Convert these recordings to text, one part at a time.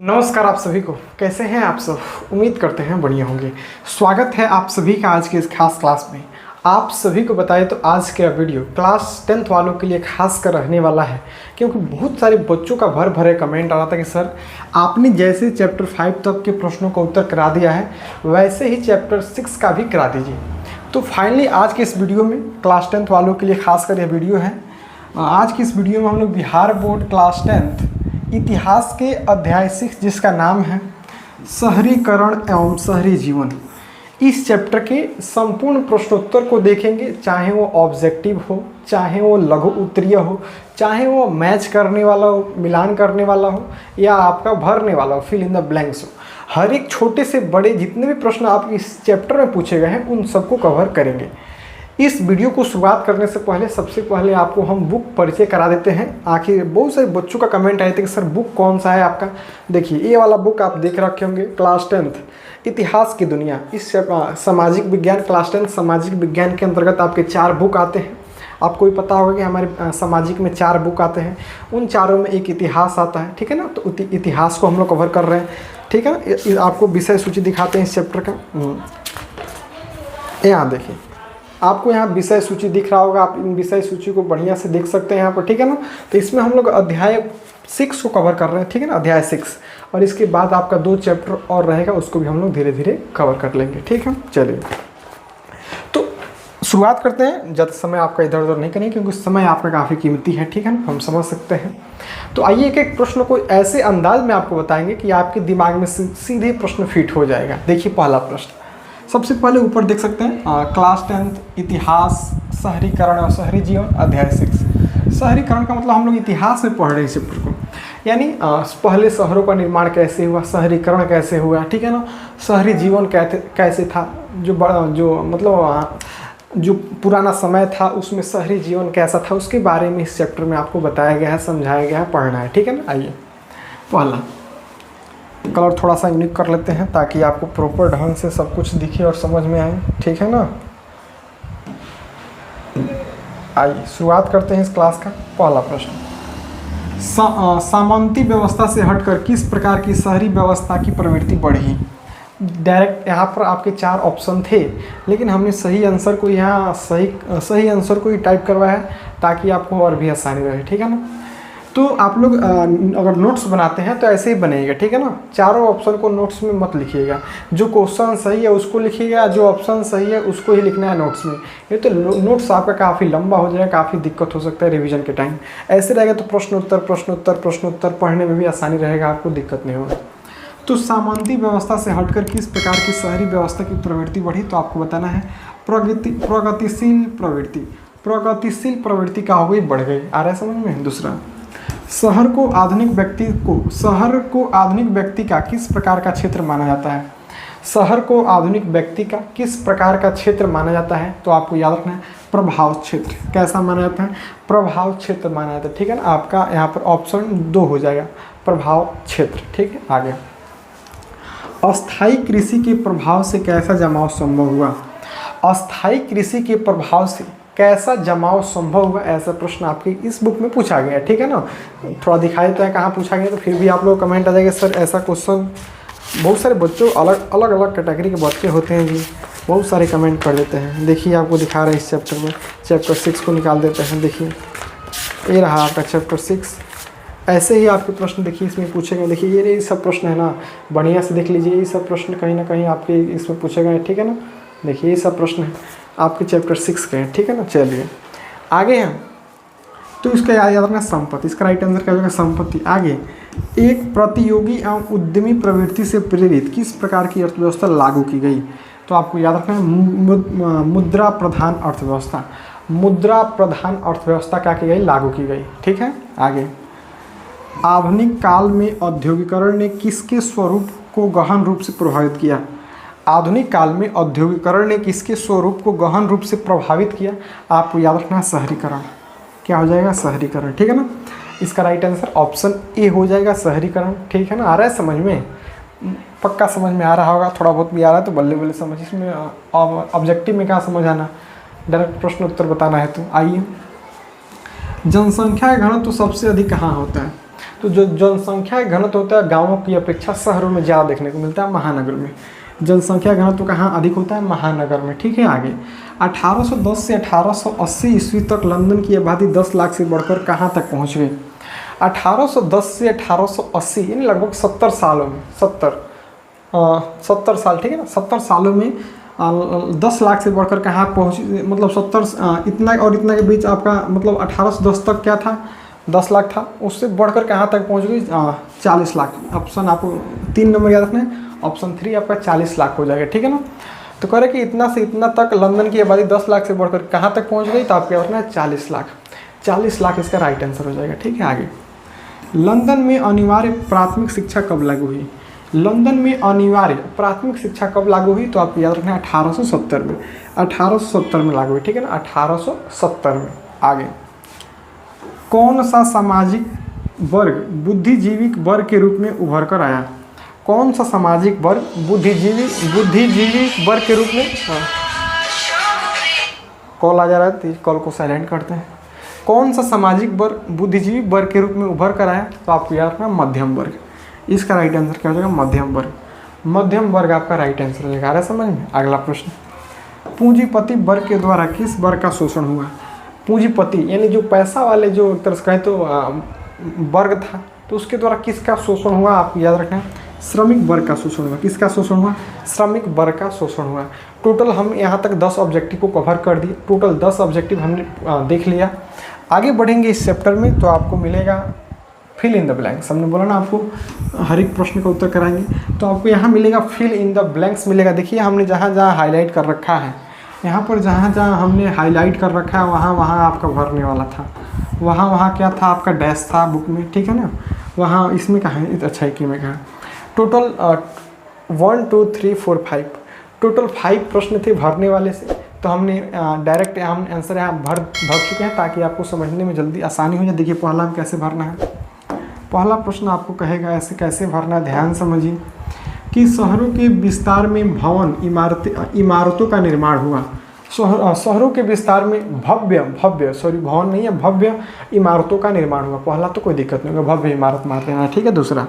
नमस्कार आप सभी को, कैसे हैं आप सब। उम्मीद करते हैं बढ़िया होंगे। स्वागत है आप सभी का आज के इस खास क्लास में। आप सभी को बताएं तो आज का वीडियो क्लास 10th वालों के लिए खास कर रहने वाला है, क्योंकि बहुत सारे बच्चों का भर भरे कमेंट आ रहा था कि सर आपने जैसे चैप्टर 5 तक के प्रश्नों का उत्तर करा दिया है वैसे ही चैप्टर 6 का भी करा दीजिए। तो फाइनली आज के इस वीडियो में क्लास 10th वालों के लिए खास कर यह वीडियो है। आज की इस वीडियो में हम लोग बिहार बोर्ड क्लास 10th इतिहास के अध्याय 6 जिसका नाम है शहरीकरण एवं शहरी जीवन, इस चैप्टर के संपूर्ण प्रश्नोत्तर को देखेंगे। चाहे वो ऑब्जेक्टिव हो, चाहे वो लघु उत्तरीय हो, चाहे वो मैच करने वाला हो, मिलान करने वाला हो, या आपका भरने वाला हो, फिल इन द ब्लैंक्स हो, हर एक छोटे से बड़े जितने भी प्रश्न आप इस चैप्टर में पूछे गए हैं उन सबको कवर करेंगे। इस वीडियो को शुरुआत करने से पहले सबसे पहले आपको हम बुक परिचय करा देते हैं। आखिर बहुत सारे बच्चों का कमेंट आए थे कि सर बुक कौन सा है आपका। देखिए ये वाला बुक आप देख रखे होंगे, क्लास 10th इतिहास की दुनिया। इस सामाजिक विज्ञान क्लास 10 सामाजिक विज्ञान के अंतर्गत आपके 4 बुक आते हैं। आपको भी पता होगा कि हमारे सामाजिक में 4 बुक आते हैं, उन चारों में एक इतिहास आता है, ठीक है ना। तो इतिहास को हम लोग कवर कर रहे हैं, ठीक है ना। आपको विषय सूची दिखाते हैं इस चैप्टर का। यहाँ देखिए, आपको यहाँ विषय सूची दिख रहा होगा, आप इन विषय सूची को बढ़िया से देख सकते हैं यहाँ पर, ठीक है ना। तो इसमें हम लोग अध्याय 6 को कवर कर रहे हैं, ठीक है ना, अध्याय 6। और इसके बाद आपका 2 चैप्टर और रहेगा, उसको भी हम लोग धीरे धीरे कवर कर लेंगे, ठीक है। चलिए तो शुरुआत करते हैं। ज़्यादा समय आपका इधर उधर नहीं करेंगे क्योंकि समय आपका काफ़ी कीमती है, ठीक है ना, हम समझ सकते हैं। तो आइए एक एक प्रश्न को ऐसे अंदाज में आपको बताएंगे कि आपके दिमाग में सीधे प्रश्न फिट हो जाएगा। देखिए पहला प्रश्न, सबसे पहले ऊपर देख सकते हैं क्लास 10th इतिहास शहरीकरण और शहरी जीवन अध्याय 6। शहरीकरण का मतलब हम लोग इतिहास में पढ़ रहे हैं इस चैप्टर को, यानी पहले शहरों का निर्माण कैसे हुआ, शहरीकरण कैसे हुआ, ठीक है ना। शहरी जीवन कैसे था, जो पुराना समय था उसमें शहरी जीवन कैसा था, उसके बारे में इस चैप्टर में आपको बताया गया है, समझाया गया है, पढ़ना है, ठीक है ना। आइए पहला कलर थोड़ा सा यूनिक कर लेते हैं ताकि आपको प्रॉपर ढंग से सब कुछ दिखे और समझ में आए, ठीक है ना। आइए शुरुआत करते हैं इस क्लास का। पहला प्रश्न, सामंती व्यवस्था से हटकर किस प्रकार की शहरी व्यवस्था की प्रवृत्ति बढ़ी। डायरेक्ट यहाँ पर आपके 4 ऑप्शन थे, लेकिन हमने सही आंसर को यहाँ सही आंसर को ही टाइप करवाया है ताकि आपको और भी आसानी रहे, ठीक है ना। तो आप लोग अगर नोट्स बनाते हैं तो ऐसे ही बनेगा, ठीक है ना। चारों ऑप्शन को नोट्स में मत लिखिएगा, जो क्वेश्चन सही है उसको लिखिएगा, जो ऑप्शन सही है उसको ही लिखना है नोट्स में। ये तो नोट्स आपका काफ़ी लंबा हो जाएगा, काफ़ी दिक्कत हो सकता है रिवीजन के टाइम। ऐसे रहेगा तो प्रश्नोत्तर पढ़ने में भी आसानी रहेगा, आपको दिक्कत नहीं होगा। तो सामंती व्यवस्था से हटकर किस प्रकार की शहरी व्यवस्था की प्रवृत्ति बढ़ी, तो आपको बताना है प्रगतिशील प्रवृत्ति। प्रगतिशील प्रवृत्ति का हो गई, बढ़ गई। आ रहा है समझ में। दूसरा, शहर को आधुनिक व्यक्ति का किस प्रकार का क्षेत्र माना जाता है। शहर को आधुनिक व्यक्ति का किस प्रकार का क्षेत्र माना जाता है, तो आपको याद रखना है प्रभाव क्षेत्र। कैसा माना जाता है, प्रभाव क्षेत्र माना जाता है, ठीक है ना। आपका यहाँ पर ऑप्शन 2 हो जाएगा, प्रभाव क्षेत्र, ठीक है। आगे, अस्थायी कृषि के प्रभाव से कैसा जमाव संभव हुआ। अस्थायी कृषि के प्रभाव से कैसा जमाव संभव हुआ, ऐसा प्रश्न आपकी इस बुक में पूछा गया है, ठीक है ना। थोड़ा दिखाई देता है कहाँ पूछा गया, तो फिर भी आप लोग कमेंट आ जाएगा सर ऐसा क्वेश्चन। बहुत सारे बच्चों अलग कैटेगरी के बच्चे होते हैं जी, बहुत सारे कमेंट कर देते हैं। देखिए आपको दिखा रहे हैं इस चैप्टर में, चैप्टर 6 को निकाल देते हैं। देखिए ये रहा आपका चैप्टर 6। ऐसे ही आपके प्रश्न देखिए इसमें पूछे गए। देखिए ये सब प्रश्न है ना, बढ़िया से देख लीजिए, ये सब प्रश्न कहीं ना कहीं आपके इसमें पूछे गए, ठीक है ना। देखिए ये सब प्रश्न है आपके चैप्टर 6 के हैं, ठीक है ना। चलिए आगे हैं, तो इसका याद रखना संपत्ति, इसका राइट आंसर क्या होगा संपत्ति। आगे, एक प्रतियोगी एवं उद्यमी प्रवृत्ति से प्रेरित किस प्रकार की अर्थव्यवस्था लागू की गई, तो आपको याद रखना है मुद्रा प्रधान अर्थव्यवस्था। मुद्रा प्रधान अर्थव्यवस्था क्या की गई, लागू की गई, ठीक है। आगे, आधुनिक काल में औद्योगिकरण ने किसके स्वरूप को गहन रूप से प्रभावित किया। आधुनिक काल में औद्योगिकरण ने किसके स्वरूप को गहन रूप से प्रभावित किया, आपको याद रखना है शहरीकरण। क्या हो जाएगा, शहरीकरण, ठीक है ना। इसका राइट आंसर ऑप्शन ए हो जाएगा, शहरीकरण, ठीक है ना। आ रहा है समझ में, पक्का समझ में आ रहा होगा, थोड़ा बहुत भी आ रहा है तो बल्ले बल्ले समझ। इसमें ऑब्जेक्टिव में क्या समझ आना, डायरेक्ट प्रश्न उत्तर बताना है। तो आइए, जनसंख्या घनत्व तो सबसे अधिक कहाँ होता है, तो जो जनसंख्या घनत्व होता है गाँवों की अपेक्षा शहरों में ज़्यादा देखने को मिलता है, महानगर में। जनसंख्या घनत्व कहाँ अधिक होता है? महानगर में। ठीक है, आगे 1810 से 1880 ईस्वी तक लंदन की आबादी 10 लाख से बढ़कर कहाँ तक पहुँच गई? 1810 से 1880 यानी लगभग 70 सालों में, 70 साल, ठीक है ना, 70 सालों में 10 लाख से बढ़कर कहाँ पहुँच, मतलब 70 इतना और इतना के बीच आपका मतलब 1810 तक क्या था? 10 लाख था, उससे बढ़कर कहाँ तक पहुँच गई? 40 लाख। ऑप्शन आपको 3 नंबर याद रखना है, ऑप्शन 3 आपका 40 लाख हो जाएगा। ठीक है ना, तो कह रहे कि इतना से इतना तक लंदन की आबादी 10 लाख से बढ़कर कहाँ तक पहुँच गई? तो आपको याद रखना है 40 लाख। 40 लाख इसका राइट आंसर हो जाएगा। ठीक है, आगे लंदन में अनिवार्य प्राथमिक शिक्षा कब लागू हुई? लंदन में अनिवार्य प्राथमिक शिक्षा कब लागू हुई? तो आपको याद रखना है 1870 में। 1870 में लागू हुई। ठीक है ना, 1870 में। आगे कौन सा सामाजिक वर्ग बुद्धिजीवी वर्ग के रूप में उभर कर आया? कौन सा सामाजिक वर्ग बुद्धिजीवी वर्ग के रूप में? कॉल आ जा रहा है तो कॉल को साइलेंट करते हैं। कौन सा सामाजिक वर्ग बुद्धिजीवी वर्ग के रूप में उभर कर आया? तो आपको याद रखना मध्यम वर्ग। इसका राइट आंसर क्या हो जाएगा? मध्यम वर्ग। मध्यम वर्ग आपका राइट आंसर हो जाएगा। आ रहा है समझ में? अगला प्रश्न, पूंजीपति वर्ग के द्वारा किस वर्ग का शोषण हुआ? पूंजीपति यानी जो पैसा वाले जो एक तरह से कहें तो वर्ग था, तो उसके द्वारा किसका शोषण हुआ? आपको याद रखना है श्रमिक वर्ग का शोषण हुआ। किसका शोषण हुआ? श्रमिक वर्ग का शोषण हुआ। टोटल हम यहाँ तक 10 ऑब्जेक्टिव को कवर कर दिए। टोटल 10 ऑब्जेक्टिव हमने देख लिया। आगे बढ़ेंगे इस चैप्टर में तो आपको मिलेगा फिल इन द ब्लैंक्स। हमने बोला ना आपको हर एक प्रश्न का उत्तर कराएंगे, तो आपको यहाँ मिलेगा फिल इन द ब्लैंक्स मिलेगा। देखिए हमने जहाँ जहाँ हाईलाइट कर रखा है, यहाँ पर जहाँ जहाँ हमने हाईलाइट कर रखा है वहाँ वहाँ आपका भरने वाला था। वहाँ क्या था? आपका डैश था बुक में। ठीक है ना, वहाँ इसमें कहाँ है? अच्छा एक में कहाँ टोटल 1 2 3 4 5 टोटल 5 प्रश्न थे भरने वाले से। तो हमने डायरेक्ट हम आंसर यहाँ भर चुके हैं ताकि आपको समझने में जल्दी आसानी हो जाए। देखिए पहला हम कैसे भरना है। पहला प्रश्न आपको कहेगा ऐसे कैसे भरना है, ध्यान समझिए कि शहरों के विस्तार में भवन इमारतों का निर्माण हुआ। शहरों के विस्तार में भवन नहीं है, भव्य इमारतों का निर्माण हुआ। पहला तो कोई दिक्कत नहीं होगा, भव्य इमारत मार देना। ठीक है, दूसरा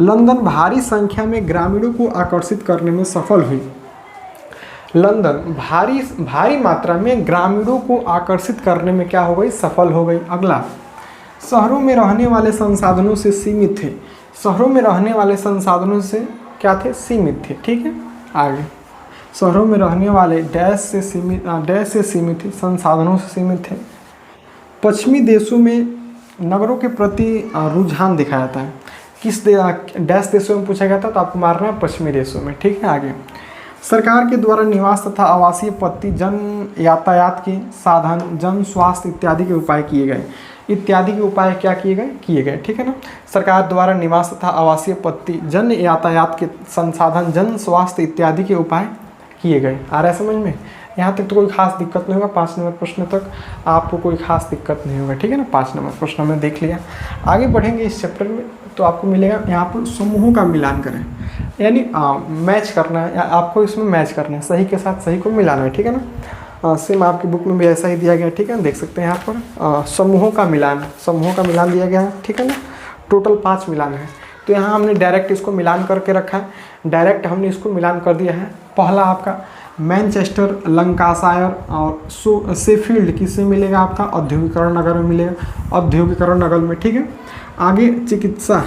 लंदन भारी संख्या में ग्रामीणों को आकर्षित करने में सफल हुई। लंदन भारी मात्रा में ग्रामीणों को आकर्षित करने में क्या हो गई? सफल हो गई। अगला शहरों में रहने वाले संसाधनों से सीमित थे। शहरों में रहने वाले संसाधनों से क्या थे? सीमित थे। ठीक है, आगे शहरों में रहने वाले डैश से सीमित थे, संसाधनों से सीमित थे। पश्चिमी देशों में नगरों के प्रति रुझान दिखाया जाता है। किस डैश देशों में पूछा गया था? तो आपको मारना है पश्चिमी देशों में। ठीक है, आगे सरकार के द्वारा निवास तथा आवासीय पत्ती, जन यातायात के साधन, जन स्वास्थ्य इत्यादि के उपाय किए गए। इत्यादि के उपाय क्या किए गए? ठीक है ना, सरकार द्वारा निवास तथा आवासीय पत्ती, जन यातायात के संसाधन, जन स्वास्थ्य इत्यादि के उपाय किए गए। आ रहा है समझ में? यहाँ तक तो कोई खास दिक्कत नहीं होगा। 5 नंबर प्रश्न तक आपको कोई खास दिक्कत नहीं होगा। ठीक है ना, 5 नंबर प्रश्न हमने देख लिया। आगे बढ़ेंगे इस चैप्टर में तो आपको मिलेगा यहाँ पर समूहों का मिलान करें, यानी मैच करना है, आपको इसमें मैच करना है, सही के साथ सही को मिलाना है। ठीक है ना, सेम आपकी बुक में भी ऐसा ही दिया गया है। ठीक है, देख सकते हैं यहाँ पर समूहों का मिलान दिया गया है। ठीक है ना, टोटल 5 मिलान है। तो यहाँ हमने डायरेक्ट इसको मिलान करके रखा है, डायरेक्ट हमने इसको मिलान कर दिया है। पहला आपका मैनचेस्टर, लंकाशायर और शेफील्ड किससे मिलेगा? आपका औद्योगिकरण नगर में मिलेगा, औद्योगिकरण नगर में। ठीक है, आगे चिकित्सा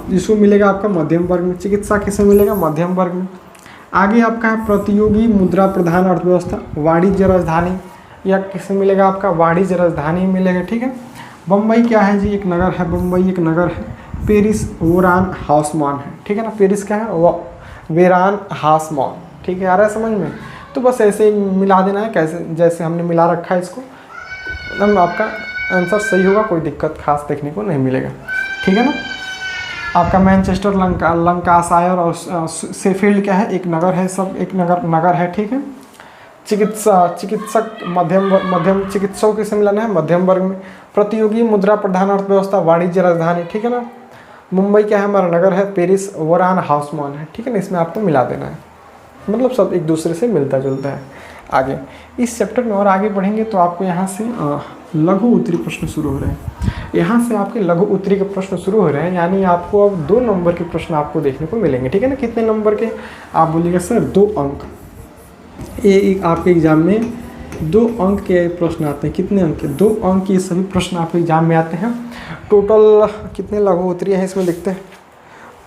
जिसको मिलेगा आपका मध्यम वर्ग में। चिकित्सा किसे मिलेगा? मध्यम वर्ग में। आगे आपका है प्रतियोगी मुद्रा प्रधान अर्थव्यवस्था, वाणिज्य राजधानी, या किसे मिलेगा? आपका वाणिज्य राजधानी मिलेगा। ठीक है, बम्बई क्या है जी? एक नगर है, बम्बई एक नगर है। पेरिस वोरान हाउसमान है। ठीक है ना, पेरिस क्या है? वेरान हाउसमान। ठीक है, आ रहा है समझ में? तो बस ऐसे ही मिला देना है, कैसे जैसे हमने मिला रखा है इसको, एकदम आपका आंसर सही होगा, कोई दिक्कत खास देखने को नहीं मिलेगा। ठीक है ना, आपका मैनचेस्टर, लंकाशायर और शेफील्ड क्या है? एक नगर है, सब एक नगर है। ठीक है, चिकित्सक मध्यम चिकित्सकों किसे मिलाना है? मध्यम वर्ग में। प्रतियोगी मुद्रा प्रधान अर्थव्यवस्था, वाणिज्य राजधानी। ठीक है ना, मुंबई क्या है? हमारा नगर है। पेरिस वोरान हाउसमान है। ठीक है ना, इसमें आपको मिला देना है, मतलब सब एक दूसरे से मिलता जुलता है। आगे इस चैप्टर में और आगे बढ़ेंगे तो आपको यहाँ से लघु उत्तरी प्रश्न शुरू हो रहे हैं। यहाँ से आपके लघु उत्तरी के प्रश्न शुरू हो रहे हैं, यानी आपको अब 2 नंबर के प्रश्न आपको देखने को मिलेंगे, ठीक है ना। कितने नंबर के? आप बोलिएगा सर 2 अंक। ये आपके एग्जाम में 2 अंक के प्रश्न आते हैं। कितने अंक के? 2 अंक के सभी प्रश्न आपके एग्जाम में आते हैं। टोटल कितने लघु उत्तरीय हैं इसमें देखते हैं।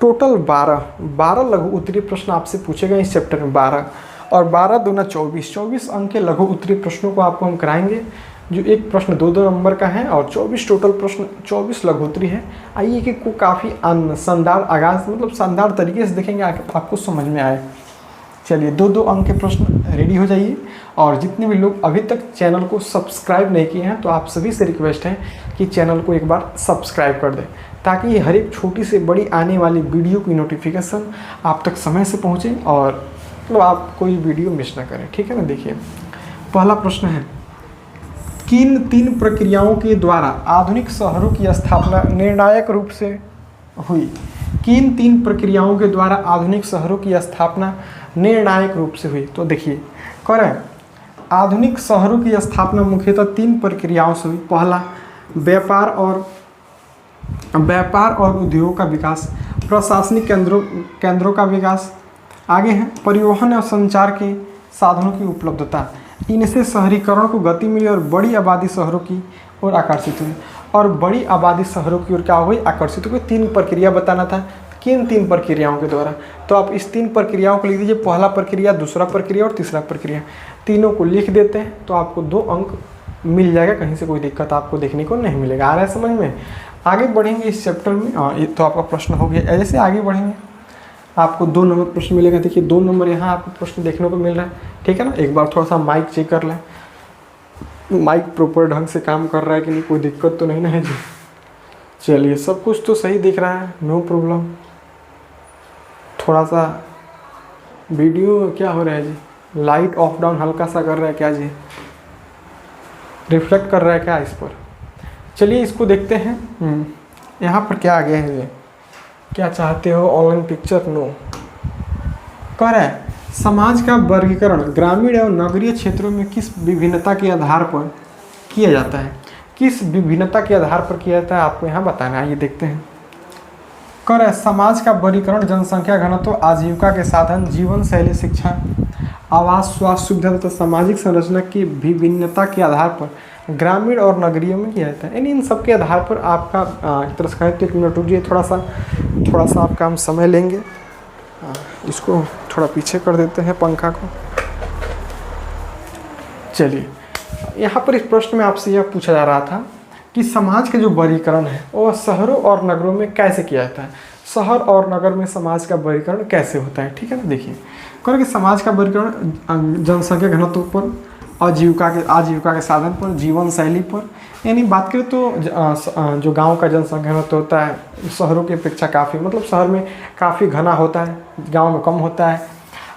टोटल 12 लघु उत्तरीय प्रश्न आपसे पूछे गए इस चैप्टर में, 12 और 12 दूना 24 अंक के लघु उत्तरीय प्रश्नों को आपको हम कराएंगे, जो एक प्रश्न 2-2 नंबर का है और 24 टोटल प्रश्न, 24 लघु उत्तरीय है। आइए कि को काफ़ी शानदार आगाज, मतलब शानदार तरीके से देखेंगे, आपको समझ में आए। चलिए 2-2 अंक के प्रश्न रेडी हो जाइए। और जितने भी लोग अभी तक चैनल को सब्सक्राइब नहीं किए हैं, तो आप सभी से रिक्वेस्ट है कि चैनल को एक बार सब्सक्राइब कर दें, ताकि हर एक छोटी से बड़ी आने वाली वीडियो की नोटिफिकेशन आप तक समय से पहुँचे और मतलब आप कोई वीडियो मिस ना करें, ठीक है ना। देखिए पहला प्रश्न है, किन 3 प्रक्रियाओं के द्वारा आधुनिक शहरों की स्थापना निर्णायक रूप से हुई? किन 3 प्रक्रियाओं के द्वारा आधुनिक शहरों की स्थापना निर्णायक रूप से हुई? तो देखिए करें, आधुनिक शहरों की स्थापना मुख्यतः 3 प्रक्रियाओं से हुई। पहला, व्यापार और उद्योग का विकास, प्रशासनिक केंद्रों का विकास, आगे है परिवहन और संचार के साधनों की उपलब्धता। इनसे शहरीकरण को गति मिली और बड़ी आबादी शहरों की ओर आकर्षित हुई। और बड़ी आबादी शहरों की ओर क्या हुई? आकर्षित हुई। 3 प्रक्रिया बताना था, किन 3 प्रक्रियाओं के द्वारा। तो आप इस 3 प्रक्रियाओं को लिख दीजिए, पहला प्रक्रिया, दूसरा प्रक्रिया और तीसरा प्रक्रिया। तीनों को लिख देते हैं तो आपको 2 अंक मिल जाएगा, कहीं से कोई दिक्कत आपको देखने को नहीं मिलेगा। आ रहा है समझ में? आगे बढ़ेंगे इस चैप्टर में। ये तो आपका प्रश्न हो गया। जैसे आगे बढ़ेंगे आपको 2 नंबर प्रश्न मिलेगा। देखिए 2 नंबर यहाँ आपको प्रश्न देखने को मिल रहा है, ठीक है ना। एक बार थोड़ा सा माइक चेक कर लें, माइक प्रॉपर ढंग से काम कर रहा है कि नहीं, कोई दिक्कत तो नहीं ना है जी। चलिए सब कुछ तो सही दिख रहा है, नो प्रॉब्लम। थोड़ा सा वीडियो क्या हो रहा है जी, लाइट ऑफ डाउन हल्का सा कर रहा है क्या जी, रिफ्लेक्ट कर रहा है क्या इस पर? चलिए इसको देखते हैं। यहाँ पर क्या आ गया है जी, क्या चाहते हो ऑनलाइन पिक्चर? नो। कह रहा है समाज का वर्गीकरण ग्रामीण एवं नगरीय क्षेत्रों में किस विभिन्नता के आधार पर किया जाता है? किस विभिन्नता के आधार पर किया जाता है आपको यहाँ बताना है। ये देखते हैं। कह रहा है समाज का वर्गीकरण जनसंख्या घनत्व, आजीविका के साधन, जीवन शैली, शिक्षा, आवास, स्वास्थ्य सुविधा तथा सामाजिक संरचना की विभिन्नता के आधार पर ग्रामीण और नगरीय में किया जाता है। यानी इन सब के आधार पर आपका एक तरह से कहें तो 1 मिनट रुकिए, थोड़ा सा आपका हम समय लेंगे। इसको थोड़ा पीछे कर देते हैं पंखा को। चलिए यहाँ पर इस प्रश्न में आपसे यह पूछा जा रहा था कि समाज का जो वर्गीकरण है वो शहरों और नगरों में कैसे किया जाता है, शहर और नगर में समाज का वर्गीकरण कैसे होता है, ठीक है ना। देखिए कह कि समाज का वर्गीकरण जनसंख्या घनत्व पर, आजीविका के साधन पर, जीवन शैली पर। यानी बात करें तो जो गांव का जनसंख्या घनत्व होता है शहरों की अपेक्षा काफ़ी, मतलब शहर में काफ़ी घना होता है, गांव में कम होता है।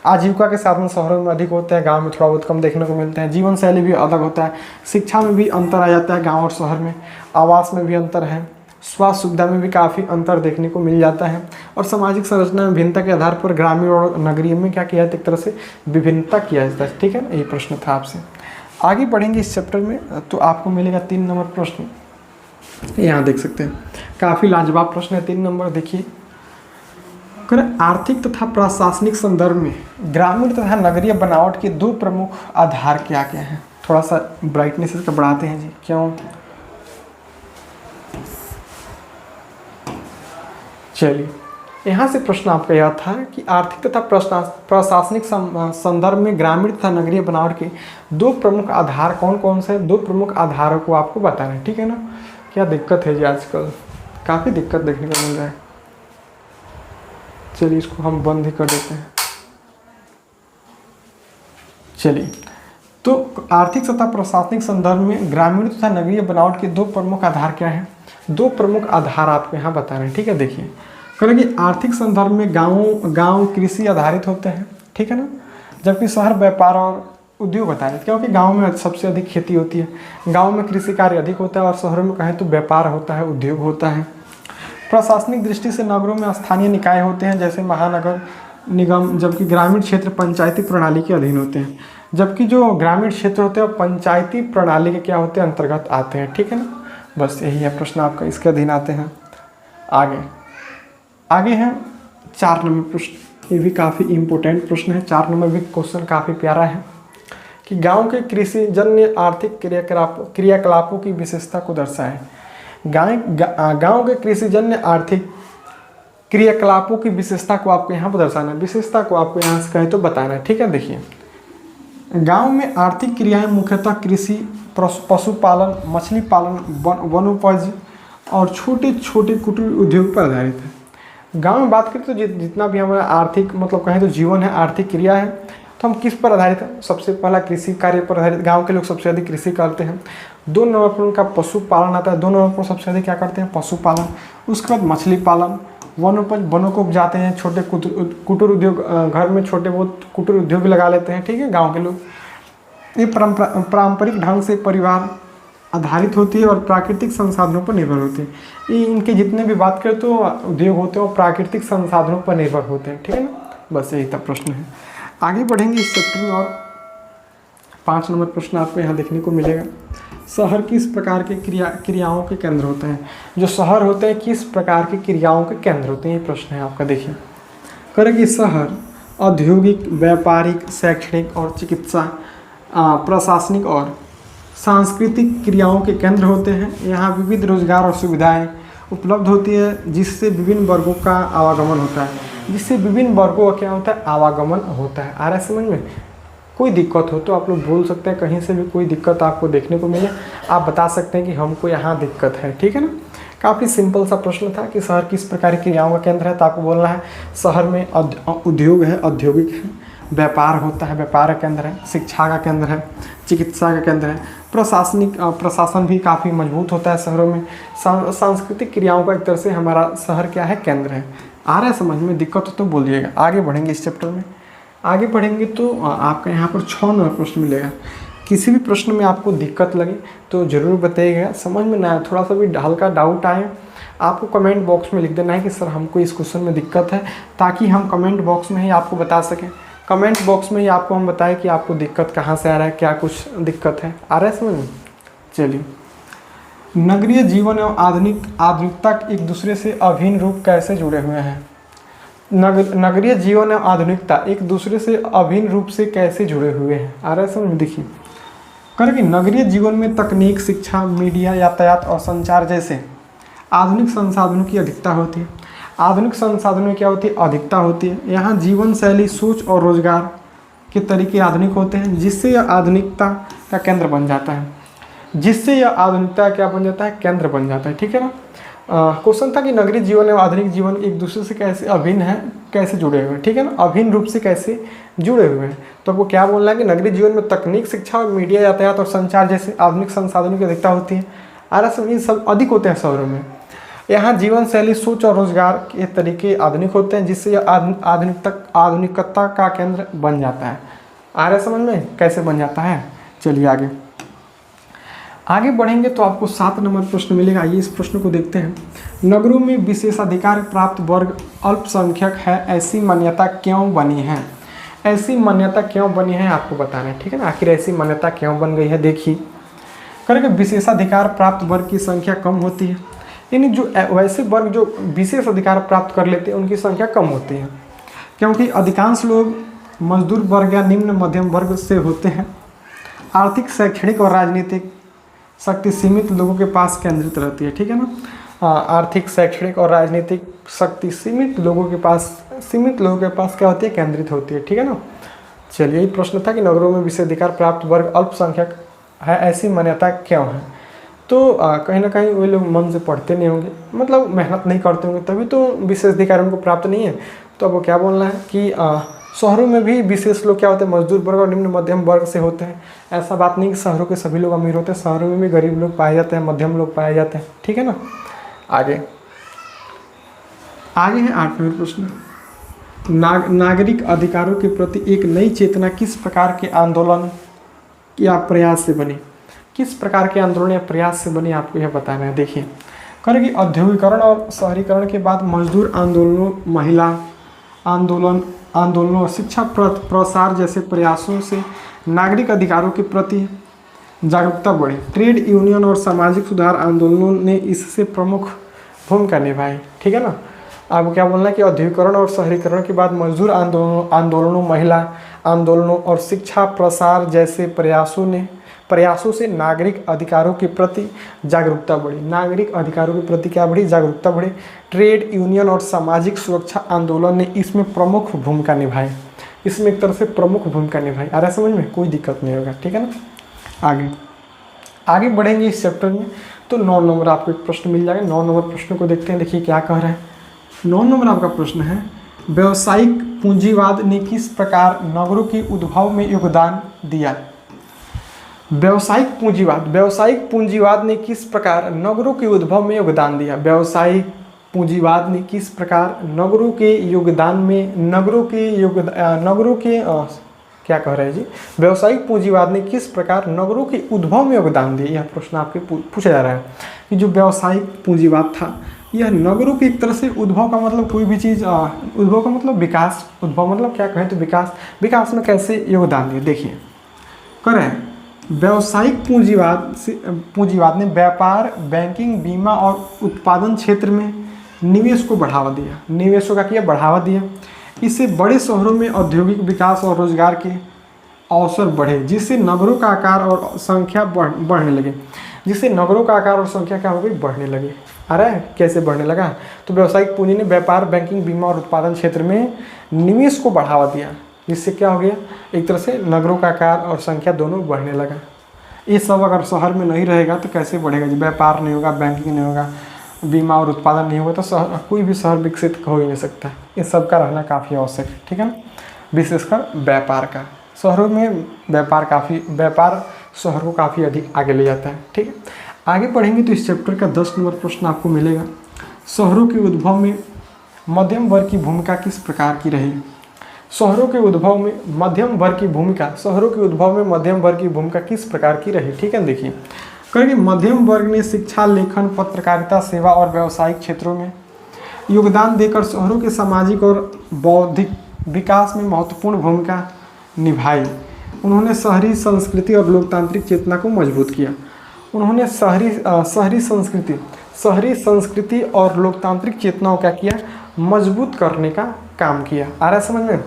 आजीविका के साधन शहरों में अधिक होते हैं, गांव में थोड़ा बहुत कम देखने को मिलते हैं। जीवन शैली भी अलग होता है, शिक्षा में भी अंतर आ जाता है गाँव और शहर में, आवास में भी अंतर है, स्वास्थ्य सुविधा में भी काफ़ी अंतर देखने को मिल जाता है। और सामाजिक संरचना में भिन्नता के आधार पर ग्रामीण और नगरीय में क्या किया जाता है, एक तरह से विभिन्नता किया जाता है, ठीक है ना। यही प्रश्न था आपसे। आगे बढ़ेंगे इस चैप्टर में तो आपको मिलेगा 3 नंबर प्रश्न। यहाँ देख सकते हैं काफ़ी लाजवाब प्रश्न है 3 नंबर। देखिए आर्थिक तथा प्रशासनिक संदर्भ में ग्रामीण तथा नगरीय बनावट के 2 प्रमुख आधार क्या क्या हैं। थोड़ा सा ब्राइटनेस इसका बढ़ाते हैं जी, क्यों? चलिए यहाँ से प्रश्न आपका यह था कि आर्थिक तथा प्रशासनिक संदर्भ में ग्रामीण तथा नगरीय बनावट के 2 प्रमुख आधार कौन कौन से? 2 प्रमुख आधारों को आपको बताना है, ठीक है ना। क्या दिक्कत है जी, आजकल काफ़ी दिक्कत देखने को मिल रहा है। चलिए इसको हम बंद ही कर देते हैं। चलिए तो आर्थिक तथा प्रशासनिक संदर्भ में ग्रामीण तथा नगरीय बनावट के 2 प्रमुख आधार क्या हैं? 2 प्रमुख आधार आपको यहाँ बताना है, ठीक है। देखिए करेंगे आर्थिक संदर्भ में गांव कृषि आधारित होते हैं, ठीक है ना, जबकि शहर व्यापार और उद्योग आधारित, क्योंकि गांव में सबसे अधिक खेती होती है, गांव में कृषि कार्य अधिक होता है और शहरों में कहें तो व्यापार होता है, उद्योग होता है। प्रशासनिक दृष्टि से नगरों में स्थानीय निकाय होते हैं जैसे महानगर निगम, जबकि ग्रामीण क्षेत्र पंचायती प्रणाली के अधीन होते हैं। जबकि जो ग्रामीण क्षेत्र होते हैं वो पंचायती प्रणाली के क्या होते हैं, अंतर्गत आते हैं। ठीक है ना, बस यही है प्रश्न आपका, इसके अधीन आते हैं। आगे है 4 नंबर प्रश्न। ये भी काफ़ी इम्पोर्टेंट प्रश्न है। 4 नंबर भी क्वेश्चन काफ़ी प्यारा है कि गांव के कृषि जन्य आर्थिक क्रियाकलापों की विशेषता को दर्शाएं। गांव के कृषि जन्य आर्थिक क्रियाकलापों की विशेषता को आपको यहाँ पर दर्शाना है। विशेषता को आपको यहाँ से कहे तो बताना है। ठीक है, देखिए गांव में आर्थिक क्रियाएं मुख्यतः कृषि, पशुपालन, मछली पालन, वनोपज और छोटे छोटे कुटीर उद्योग पर आधारित है। गांव में बात करें तो जितना भी हमारा आर्थिक मतलब कहें तो जीवन है, आर्थिक क्रिया है, तो हम किस पर आधारित है? सबसे पहला कृषि कार्य पर आधारित। गांव के लोग सबसे अधिक कृषि करते हैं। 2 नंबर पर उनका पशुपालन आता है। 2 नंबर पर सबसे अधिक क्या करते हैं? पशुपालन। उसके बाद मछली पालन, वनोपज, वनों को उपजाते हैं, छोटे कुटीर उद्योग, घर में छोटे बहुत कुटीर उद्योग लगा लेते हैं। ठीक है, गाँव के लोग ये पारंपरिक ढंग से परिवार आधारित होती है और प्राकृतिक संसाधनों पर निर्भर होती है। ये इनके जितने भी बात करें तो उद्योग होते हैं वो प्राकृतिक संसाधनों पर निर्भर होते हैं। ठीक है ना, बस यही तब प्रश्न है। आगे बढ़ेंगे इस चैप्टर में और 5 नंबर प्रश्न आपको यहाँ देखने को मिलेगा। शहर किस प्रकार के क्रियाओं के केंद्र होते हैं? जो शहर होते हैं किस प्रकार की क्रियाओं के केंद्र होते हैं, ये प्रश्न है आपका। देखिए करेंगे शहर औद्योगिक, व्यापारिक, शैक्षणिक और चिकित्सा, प्रशासनिक और सांस्कृतिक क्रियाओं के केंद्र होते हैं। यहाँ विविध रोजगार और सुविधाएं उपलब्ध होती है जिससे विभिन्न वर्गों का आवागमन होता है। जिससे विभिन्न वर्गों का क्या होता है? आवागमन होता है। आ रहा है समझ में? कोई दिक्कत हो तो आप लोग बोल सकते हैं, कहीं से भी कोई दिक्कत आपको देखने को मिले आप बता सकते हैं कि हमको यहाँ दिक्कत है। ठीक है ना, काफ़ी सिंपल सा प्रश्न था कि शहर किस प्रकार की क्रियाओं का केंद्र है, तो आपको बोलना है शहर में उद्योग है, औद्योगिक है, व्यापार होता है, व्यापार का केंद्र है, शिक्षा का केंद्र है, चिकित्सा का केंद्र है, प्रशासन भी काफ़ी मजबूत होता है शहरों में, सांस्कृतिक क्रियाओं का एक तरह से हमारा शहर क्या है? केंद्र है। आ रहा है समझ में? दिक्कत हो तो बोलिएगा। आगे बढ़ेंगे इस चैप्टर में। आगे बढ़ेंगे तो आपका यहाँ पर 6 नंबर प्रश्न मिलेगा। किसी भी प्रश्न में आपको दिक्कत लगे तो ज़रूर बताइएगा। समझ में ना आए, थोड़ा सा भी हल्का डाउट आए, आपको कमेंट बॉक्स में लिख देना है कि सर हमको इस क्वेश्चन में दिक्कत है, ताकि हम कमेंट बॉक्स में ही आपको बता सकें। कमेंट बॉक्स में ही आपको हम बताएं कि आपको दिक्कत कहाँ से आ रहा है, क्या कुछ दिक्कत है। आ रहा है समझ में? चलिए, नगरीय जीवन एवं आधुनिकता एक दूसरे से अभिन्न रूप कैसे जुड़े हुए हैं? नगरीय जीवन एवं आधुनिकता एक दूसरे से अभिन्न रूप से कैसे जुड़े हुए हैं? आ रहा है समझ में? देखिए करेंगे नगरीय जीवन में तकनीक, शिक्षा, मीडिया, यातायात और संचार जैसे आधुनिक संसाधनों की अधिकता होती है। आधुनिक संसाधनों में क्या होती है? अधिकता होती है। यहाँ जीवन शैली, सोच और रोजगार के तरीके आधुनिक होते हैं, जिससे यह आधुनिकता का केंद्र बन जाता है। जिससे यह आधुनिकता क्या बन जाता है? केंद्र बन जाता है। ठीक है ना, क्वेश्चन था कि नगरीय जीवन एवं आधुनिक जीवन एक दूसरे से कैसे अभिन्न है, कैसे जुड़े हुए हैं। ठीक है ना, अभिन्न रूप से कैसे जुड़े हुए हैं। तो आपको क्या बोलना है कि नगरीय जीवन में तकनीक, शिक्षा, मीडिया, यातायात और संचार जैसे आधुनिक संसाधनों की अधिकता होती है। सब अधिक होते हैं शहरों में। यहाँ जीवन शैली, सोच और रोजगार के तरीके आधुनिक होते हैं, जिससे यह आधुनिकता का केंद्र बन जाता है। आ रहा है समझ में कैसे बन जाता है? चलिए आगे बढ़ेंगे तो आपको 7 नंबर प्रश्न मिलेगा। आइए इस प्रश्न को देखते हैं। नगरों में विशेषाधिकार प्राप्त वर्ग अल्पसंख्यक है, ऐसी मान्यता क्यों बनी है? ऐसी मान्यता क्यों बनी है आपको बताना है। ठीक है ना, आखिर ऐसी मान्यता क्यों बन गई है? देखिए करेंगे विशेषाधिकार प्राप्त वर्ग की संख्या कम होती है। यानी जो वैसे वर्ग जो विशेष अधिकार प्राप्त कर लेते हैं उनकी संख्या कम होती है, क्योंकि अधिकांश लोग मजदूर वर्ग या निम्न मध्यम वर्ग से होते हैं। आर्थिक, शैक्षणिक और राजनीतिक शक्ति सीमित लोगों के पास केंद्रित रहती है। ठीक है ना, आर्थिक, शैक्षणिक और राजनीतिक शक्ति सीमित लोगों के पास क्या होती है? केंद्रित होती है। ठीक है ना, चलिए यही प्रश्न था कि नगरों में विशेषाधिकार प्राप्त वर्ग अल्पसंख्यक है, ऐसी मान्यता क्यों है? तो कहीं ना कहीं वे लोग मन से पढ़ते नहीं होंगे, मतलब मेहनत नहीं करते होंगे, तभी तो विशेषाधिकार उनको प्राप्त नहीं है। तो अब वो क्या बोलना है कि शहरों में भी विशेष लोग क्या होते हैं? मजदूर वर्ग और निम्न मध्यम वर्ग से होते हैं। ऐसा बात नहीं कि शहरों के सभी लोग अमीर होते हैं, शहरों में भी गरीब लोग पाए जाते हैं, मध्यम लोग पाए जाते हैं। ठीक है ना, आगे है 8 नंबर प्रश्न। नागरिक अधिकारों के प्रति एक नई चेतना किस प्रकार के आंदोलन या प्रयास से बनी? किस प्रकार के आंदोलन या प्रयास से बनी आपको यह बताना है। देखिए करेंगे औद्योगिकरण और शहरीकरण के बाद मजदूर आंदोलनों, महिला आंदोलनों और शिक्षा प्रसार जैसे प्रयासों से नागरिक अधिकारों के प्रति जागरूकता बढ़ी। ट्रेड यूनियन और सामाजिक सुधार आंदोलनों ने इससे प्रमुख भूमिका निभाई। ठीक है ना। अब क्या बोलना है कि औद्योगिकरण और शहरीकरण के बाद मजदूर आंदोलनों, महिला आंदोलनों और शिक्षा प्रसार जैसे प्रयासों से नागरिक अधिकारों के प्रति जागरूकता बढ़ी। नागरिक अधिकारों के प्रति क्या बढ़ी? जागरूकता बढ़ी। ट्रेड यूनियन और सामाजिक सुरक्षा आंदोलन ने इसमें प्रमुख भूमिका निभाई। इसमें एक तरह से प्रमुख भूमिका निभाई। आ रहा है समझ में? कोई दिक्कत नहीं होगा। ठीक है ना। आगे बढ़ेंगे इस चैप्टर में तो 9 नंबर आपको एक प्रश्न मिल जाएगा। 9 नंबर प्रश्न को देखते हैं। देखिए क्या कह रहा है। 9 नंबर आपका प्रश्न है, व्यावसायिक पूंजीवाद ने किस प्रकार नगरों के उद्भव में योगदान दिया? व्यावसायिक पूंजीवाद ने किस प्रकार नगरों के उद्भव में योगदान दिया? व्यावसायिक पूंजीवाद ने किस प्रकार नगरों के योगदान में क्या कह रहे हैं जी? व्यावसायिक पूंजीवाद ने किस प्रकार नगरों के उद्भव में योगदान दिया? यह प्रश्न आपके पूछा जा रहा है कि जो व्यावसायिक पूंजीवाद था यह नगरों की एक तरह से उद्भव का मतलब कोई भी चीज़ उद्भव का मतलब विकास, उद्भव मतलब क्या कहें तो विकास में कैसे योगदान दिया? देखिए करें व्यावसायिक पूंजीवाद ने व्यापार, बैंकिंग, बीमा और उत्पादन क्षेत्र में निवेश को बढ़ावा दिया। निवेशों का किया बढ़ावा दिया। इससे बड़े शहरों में औद्योगिक विकास और रोजगार के अवसर बढ़े, जिससे नगरों का आकार और संख्या बढ़ने लगे। जिससे नगरों का आकार और संख्या क्या हो गई? बढ़ने लगे। आ रहा है कैसे बढ़ने लगा? तो व्यावसायिक पूंजी ने व्यापार, बैंकिंग, बीमा और उत्पादन क्षेत्र में निवेश को बढ़ावा दिया, जिससे क्या हो गया? एक तरह से नगरों का आकार और संख्या दोनों बढ़ने लगा। ये सब अगर शहर में नहीं रहेगा तो कैसे बढ़ेगा जी? व्यापार नहीं होगा, बैंकिंग नहीं होगा, बीमा और उत्पादन नहीं होगा तो कोई भी शहर विकसित हो ही नहीं सकता। इन सब का रहना काफ़ी आवश्यक है। ठीक है ना। विशेषकर व्यापार का, शहरों में व्यापार शहर को काफ़ी अधिक आगे ले जाता है। ठीक है। आगे बढ़ेंगे तो इस चैप्टर का 10 नंबर प्रश्न आपको मिलेगा, शहरों के उद्भव में मध्यम वर्ग की भूमिका किस प्रकार की रही? शहरों के उद्भव में मध्यम वर्ग की भूमिका किस प्रकार की रही? ठीक है। देखिए करेंगे मध्यम वर्ग ने शिक्षा, लेखन, पत्रकारिता, सेवा और व्यावसायिक क्षेत्रों में योगदान देकर शहरों के सामाजिक और बौद्धिक विकास में महत्वपूर्ण भूमिका निभाई। उन्होंने शहरी संस्कृति और लोकतांत्रिक चेतना को मजबूत किया। उन्होंने शहरी संस्कृति और लोकतांत्रिक चेतनाओं क्या किया? मजबूत करने का काम किया। आ रहा है समझ में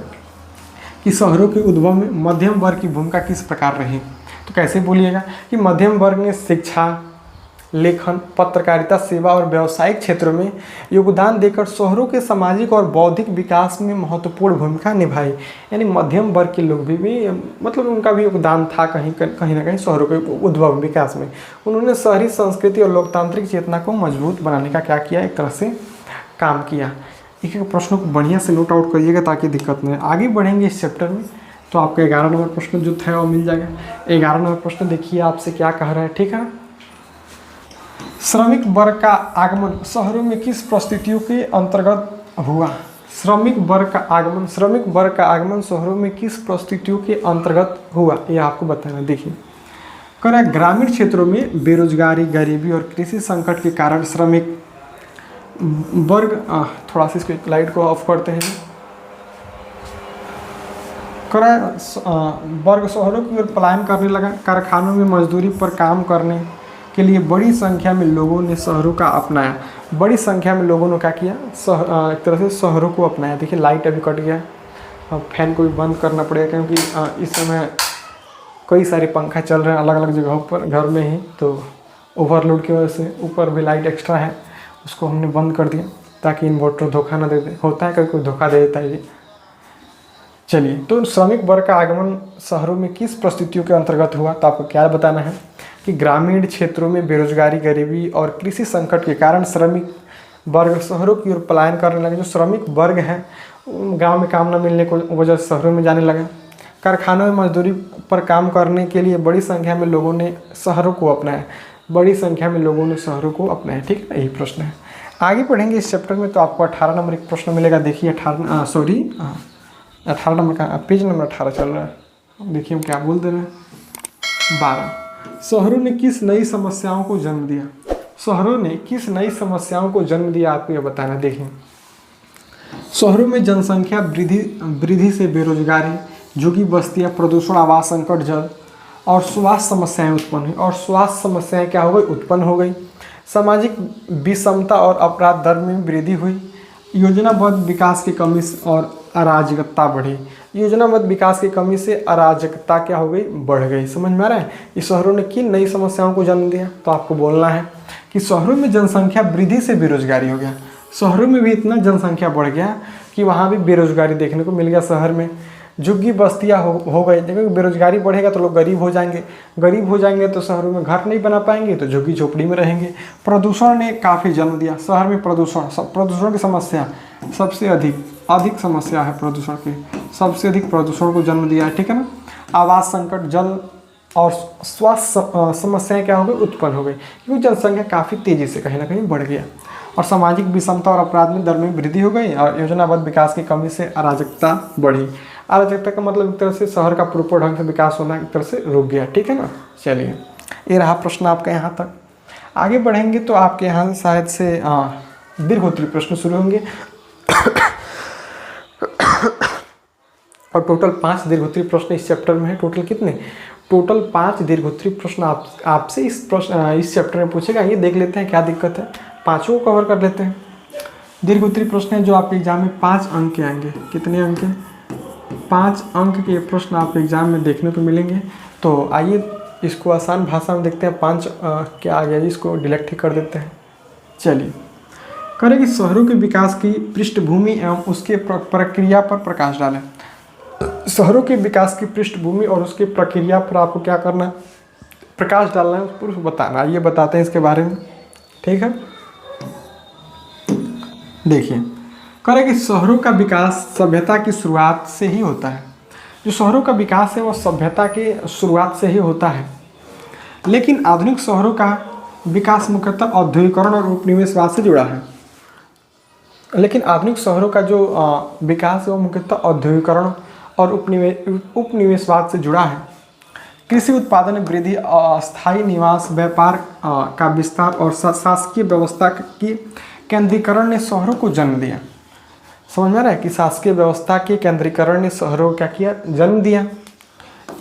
कि शहरों के उद्भव में मध्यम वर्ग की भूमिका किस प्रकार रही? तो कैसे बोलिएगा कि मध्यम वर्ग ने शिक्षा, लेखन, पत्रकारिता, सेवा और व्यावसायिक क्षेत्रों में योगदान देकर शहरों के सामाजिक और बौद्धिक विकास में महत्वपूर्ण भूमिका निभाई। यानी मध्यम वर्ग के लोग भी मतलब उनका भी योगदान था कहीं ना कहीं शहरों के उद्भव विकास में। उन्होंने शहरी संस्कृति और लोकतांत्रिक चेतना को मजबूत बनाने का क्या किया? एक तरह से काम किया। एक एक प्रश्नों को बढ़िया से नोट आउट करिएगा ताकि दिक्कत नहीं। आगे बढ़ेंगे इस चैप्टर में तो आपका 11 नंबर प्रश्न जो था वो मिल जाएगा। 11 नंबर प्रश्न देखिए आपसे क्या कह रहा है। ठीक है। श्रमिक वर्ग का आगमन शहरों में किस परिस्थितियों के अंतर्गत हुआ? श्रमिक वर्ग का आगमन शहरों में किस परिस्थितियों के अंतर्गत हुआ? ये आपको बताना। देखिए करें ग्रामीण क्षेत्रों में बेरोजगारी, गरीबी और कृषि संकट के कारण श्रमिक वर्ग थोड़ा सा इसको लाइट को ऑफ करते हैं। वर्ग शहरों की ओर पलायन करने लगा। कारखानों में मजदूरी पर काम करने के लिए बड़ी संख्या में लोगों ने शहरों का अपनाया। बड़ी संख्या में लोगों ने क्या किया? एक तरह से शहरों को अपनाया। देखिए लाइट अभी कट गया, अब फैन को भी बंद करना पड़ेगा क्योंकि इस समय कई सारे पंखा चल रहे हैं अलग अलग जगहों पर घर में ही, तो ओवरलोड की वजह से ऊपर भी लाइट एक्स्ट्रा है, उसको हमने बंद कर दिया ताकि इन्वर्टर धोखा ना दे दे। होता है कभी कोई धोखा दे देता है जी। चलिए तो श्रमिक वर्ग का आगमन शहरों में किस परिस्थितियों के अंतर्गत हुआ? तो आपको क्या बताना है कि ग्रामीण क्षेत्रों में बेरोजगारी, गरीबी और कृषि संकट के कारण श्रमिक वर्ग शहरों की ओर पलायन करने लगे। जो श्रमिक वर्ग है गांव में काम न मिलने की वजह से शहरों में जाने लगा। कारखानों में मजदूरी पर काम करने के लिए बड़ी संख्या में लोगों ने शहरों को अपनाया। ठीक है, यही प्रश्न है। आगे पढ़ेंगे इस चैप्टर में तो आपको 18 नंबर एक प्रश्न मिलेगा। देखिए 18 नंबर का पेज नंबर 18 चल रहा है। देखिए हम क्या बोल दे रहे हैं। 12 शहरों ने किस नई समस्याओं को जन्म दिया? आपको यह बताना। देखिए शहरों में जनसंख्या वृद्धि से बेरोजगारी, झुग्गी बस्तियाँ, प्रदूषण, आवास संकट, जल और स्वास्थ्य समस्याएं उत्पन्न हुई। और स्वास्थ्य समस्याएं क्या हो गई? उत्पन्न हो गई। सामाजिक विषमता और अपराध दर में वृद्धि हुई। योजनाबद्ध विकास की कमी और अराजकता बढ़ी। योजनाबद्ध विकास की कमी से अराजकता क्या हो गई? बढ़ गई। समझ में आ रहा है? इस शहरों ने किन नई समस्याओं को जन्म दिया? तो आपको बोलना है कि शहरों में जनसंख्या वृद्धि से बेरोजगारी हो गया। शहरों में भी इतना जनसंख्या बढ़ गया कि वहाँ भी बेरोजगारी देखने को मिल गया। शहर में झुग्गी बस्तियाँ हो गई। देखो बेरोजगारी बढ़ेगा तो लोग गरीब हो जाएंगे, गरीब हो जाएंगे तो शहरों में घर नहीं बना पाएंगे तो झुग्गी झोपड़ी में रहेंगे। प्रदूषण ने काफ़ी जन्म दिया। शहर में प्रदूषण की समस्या सबसे अधिक समस्या है। प्रदूषण की सबसे अधिक प्रदूषण को जन्म दिया है, ठीक है ना। आवास संकट, जल और स्वास्थ्य समस्याएं क्या हो गई? उत्पन्न हो गई, क्योंकि जनसंख्या काफ़ी तेज़ी से कहीं ना कहीं बढ़ गया। और सामाजिक विषमता और अपराध में दर में वृद्धि हो गई। और योजनाबद्ध विकास की कमी से अराजकता बढ़ी। अराजकता का मतलब एक तरह से शहर का पूर्ण ढंग से विकास होना एक तरह से रुक गया, ठीक है ना। चलिए, ये रहा प्रश्न आपका यहाँ तक। आगे बढ़ेंगे तो आपके यहाँ से शायद से दीर्घोत्तरीय प्रश्न शुरू होंगे। और टोटल 5 दीर्घोत्तरीय प्रश्न इस चैप्टर में है। टोटल 5 दीर्घोत्तरीय प्रश्न आपसे इस चैप्टर में पूछेगा। ये देख लेते हैं क्या दिक्कत है, 5 को कवर कर लेते हैं। दीर्घोत्तरीय प्रश्न है जो आपके एग्जाम में 5 अंक के आएंगे। कितने अंक के? 5 अंक के प्रश्न आपके एग्जाम में देखने को मिलेंगे। तो आइए इसको आसान भाषा में देखते हैं। 5 क्या आ गया जी, इसको डिलेक्ट ही कर देते हैं। चलिए, करें कि शहरों के विकास की पृष्ठभूमि एवं उसके प्रक्रिया पर प्रकाश डालें। शहरों के विकास की पृष्ठभूमि और उसकी प्रक्रिया पर आपको क्या करना है? प्रकाश डालना है, उस पर बताना। ये बताते हैं इसके बारे में, ठीक है। देखिए, करें कि शहरों का विकास सभ्यता की शुरुआत से ही होता है। जो शहरों का विकास है वो सभ्यता के शुरुआत से ही होता है। लेकिन आधुनिक शहरों का विकास मुख्यतः औद्योगिकरण और उपनिवेशवाद से जुड़ा है। लेकिन आधुनिक शहरों का जो विकास है वो मुख्यतः औद्योगिकरण और उपनिवेशवाद से जुड़ा है। कृषि उत्पादन में वृद्धि, अस्थायी निवास, व्यापार का विस्तार और शासकीय व्यवस्था की केंद्रीकरण ने शहरों को जन्म दिया। समझ में आ रहा है कि शासकीय व्यवस्था के केंद्रीकरण ने शहरों को क्या किया? जन्म दिया।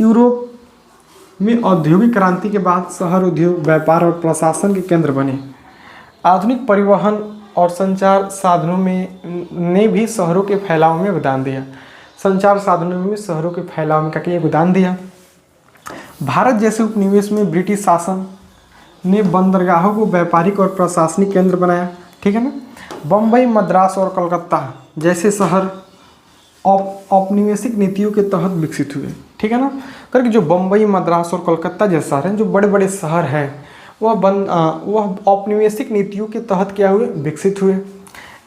यूरोप में औद्योगिक क्रांति के बाद शहर उद्योग, व्यापार और प्रशासन के केंद्र बने। आधुनिक परिवहन और संचार साधनों ने भी शहरों के फैलाव में योगदान दिया। संचार साधनों में भी शहरों के फैलाव में क्या योगदान दिया। भारत जैसे उपनिवेश में ब्रिटिश शासन ने बंदरगाहों को व्यापारिक और प्रशासनिक केंद्र बनाया, ठीक है ना। बम्बई, मद्रास और कलकत्ता जैसे शहर औपनिवेशिक नीतियों के तहत विकसित हुए, ठीक है ना। करके जो बम्बई, मद्रास और कलकत्ता जैसे शहर हैं, जो बड़े बड़े शहर हैं, वह औपनिवेशिक नीतियों के तहत क्या हुए? विकसित हुए।